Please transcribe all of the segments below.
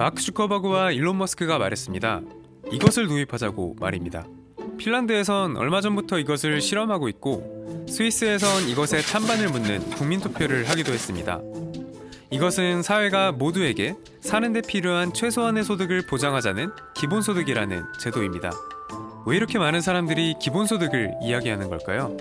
마크 주커버그와 일론 머스크가 말했습니다. 이것을 도입하자고 말입니다. 핀란드에선 얼마 전부터 이것을 실험하고 있고 스위스에선 이것에 찬반을 묻는 국민투표를 하기도 했습니다. 이것은 사회가 모두에게 사는 데 필요한 최소한의 소득을 보장하자는 기본소득이라는 제도입니다. 왜 이렇게 많은 사람들이 기본소득을 이야기하는 걸까요?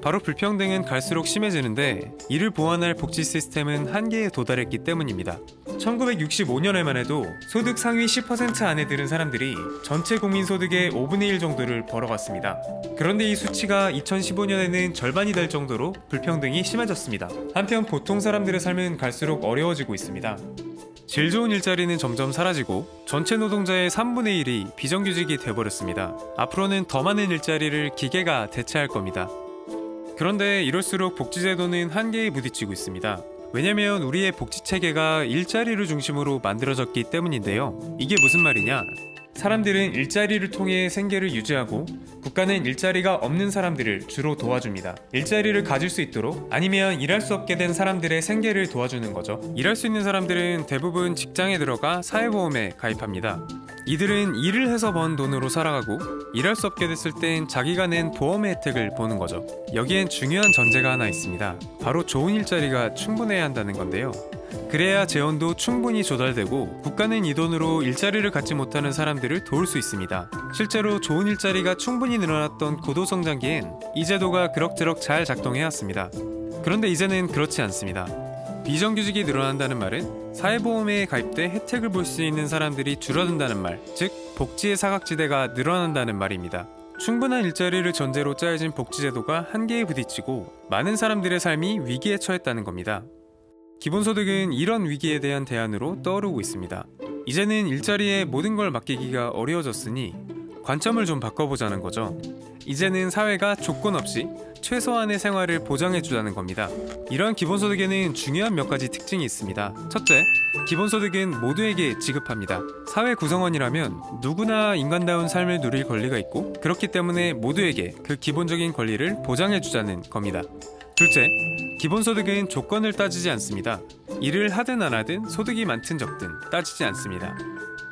바로 불평등은 갈수록 심해지는데 이를 보완할 복지 시스템은 한계에 도달했기 때문입니다. 1965년에만 해도 소득 상위 10% 안에 드는 사람들이 전체 국민 소득의 5분의 1 정도를 벌어갔습니다. 그런데 이 수치가 2015년에는 절반이 될 정도로 불평등이 심해졌습니다. 한편 보통 사람들의 삶은 갈수록 어려워지고 있습니다. 질 좋은 일자리는 점점 사라지고 전체 노동자의 3분의 1이 비정규직이 돼버렸습니다. 앞으로는 더 많은 일자리를 기계가 대체할 겁니다. 그런데 이럴수록 복지제도는 한계에 부딪히고 있습니다. 왜냐면 우리의 복지체계가 일자리를 중심으로 만들어졌기 때문인데요. 이게 무슨 말이냐? 사람들은 일자리를 통해 생계를 유지하고 국가는 일자리가 없는 사람들을 주로 도와줍니다. 일자리를 가질 수 있도록 아니면 일할 수 없게 된 사람들의 생계를 도와주는 거죠. 일할 수 있는 사람들은 대부분 직장에 들어가 사회보험에 가입합니다. 이들은 일을 해서 번 돈으로 살아가고 일할 수 없게 됐을 땐 자기가 낸 보험의 혜택을 보는 거죠. 여기엔 중요한 전제가 하나 있습니다. 바로 좋은 일자리가 충분해야 한다는 건데요. 그래야 재원도 충분히 조달되고 국가는 이 돈으로 일자리를 갖지 못하는 사람들을 도울 수 있습니다. 실제로 좋은 일자리가 충분히 늘어났던 고도성장기엔 이 제도가 그럭저럭 잘 작동해왔습니다. 그런데 이제는 그렇지 않습니다. 비정규직이 늘어난다는 말은 사회보험에 가입돼 혜택을 볼 수 있는 사람들이 줄어든다는 말, 즉 복지의 사각지대가 늘어난다는 말입니다. 충분한 일자리를 전제로 짜여진 복지제도가 한계에 부딪히고 많은 사람들의 삶이 위기에 처했다는 겁니다. 기본소득은 이런 위기에 대한 대안으로 떠오르고 있습니다. 이제는 일자리에 모든 걸 맡기기가 어려워졌으니 관점을 좀 바꿔보자는 거죠. 이제는 사회가 조건 없이 최소한의 생활을 보장해주자는 겁니다. 이러한 기본소득에는 중요한 몇 가지 특징이 있습니다. 첫째, 기본소득은 모두에게 지급합니다. 사회 구성원이라면 누구나 인간다운 삶을 누릴 권리가 있고 그렇기 때문에 모두에게 그 기본적인 권리를 보장해주자는 겁니다. 둘째, 기본소득은 조건을 따지지 않습니다. 일을 하든 안 하든 소득이 많든 적든 따지지 않습니다.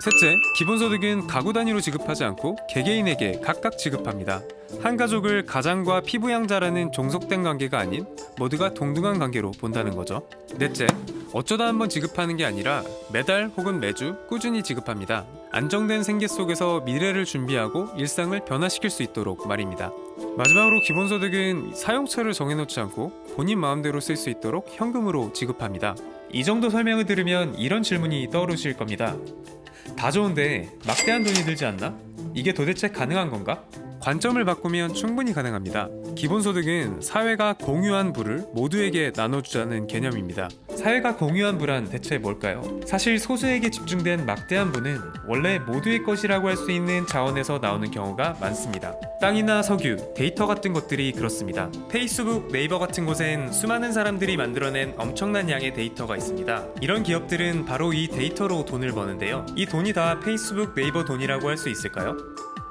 셋째, 기본소득은 가구 단위로 지급하지 않고 개개인에게 각각 지급합니다. 한 가족을 가장과 피부양자라는 종속된 관계가 아닌 모두가 동등한 관계로 본다는 거죠. 넷째, 어쩌다 한번 지급하는 게 아니라 매달 혹은 매주 꾸준히 지급합니다. 안정된 생계 속에서 미래를 준비하고 일상을 변화시킬 수 있도록 말입니다. 마지막으로 기본소득은 사용처를 정해놓지 않고 본인 마음대로 쓸 수 있도록 현금으로 지급합니다. 이 정도 설명을 들으면 이런 질문이 떠오르실 겁니다. 다 좋은데 막대한 돈이 들지 않나? 이게 도대체 가능한 건가? 관점을 바꾸면 충분히 가능합니다. 기본소득은 사회가 공유한 부를 모두에게 나눠주자는 개념입니다. 사회가 공유한 부란 대체 뭘까요? 사실 소수에게 집중된 막대한 부는 원래 모두의 것이라고 할 수 있는 자원에서 나오는 경우가 많습니다. 땅이나 석유, 데이터 같은 것들이 그렇습니다. 페이스북, 네이버 같은 곳엔 수많은 사람들이 만들어낸 엄청난 양의 데이터가 있습니다. 이런 기업들은 바로 이 데이터로 돈을 버는데요. 이 돈이 다 페이스북, 네이버 돈이라고 할 수 있을까요?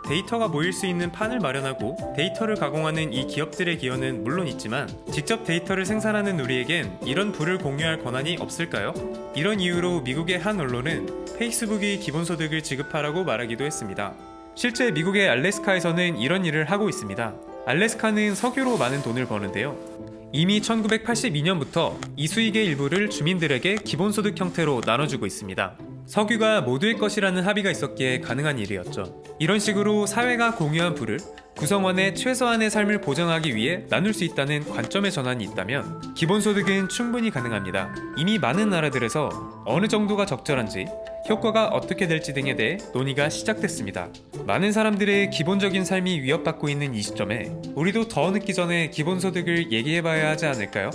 데이터가 모일 수 있는 판을 마련하고 데이터를 가공하는 이 기업들의 기여는 물론 있지만 직접 데이터를 생산하는 우리에겐 이런 부를 공유할 권한이 없을까요? 이런 이유로 미국의 한 언론은 페이스북이 기본소득을 지급하라고 말하기도 했습니다. 실제 미국의 알래스카에서는 이런 일을 하고 있습니다. 알래스카는 석유로 많은 돈을 버는데요. 이미 1982년부터 이 수익의 일부를 주민들에게 기본소득 형태로 나눠주고 있습니다. 석유가 모두의 것이라는 합의가 있었기에 가능한 일이었죠. 이런 식으로 사회가 공유한 부를 구성원의 최소한의 삶을 보장하기 위해 나눌 수 있다는 관점의 전환이 있다면 기본소득은 충분히 가능합니다. 이미 많은 나라들에서 어느 정도가 적절한지 효과가 어떻게 될지 등에 대해 논의가 시작됐습니다. 많은 사람들의 기본적인 삶이 위협받고 있는 이 시점에 우리도 더 늦기 전에 기본소득을 얘기해봐야 하지 않을까요?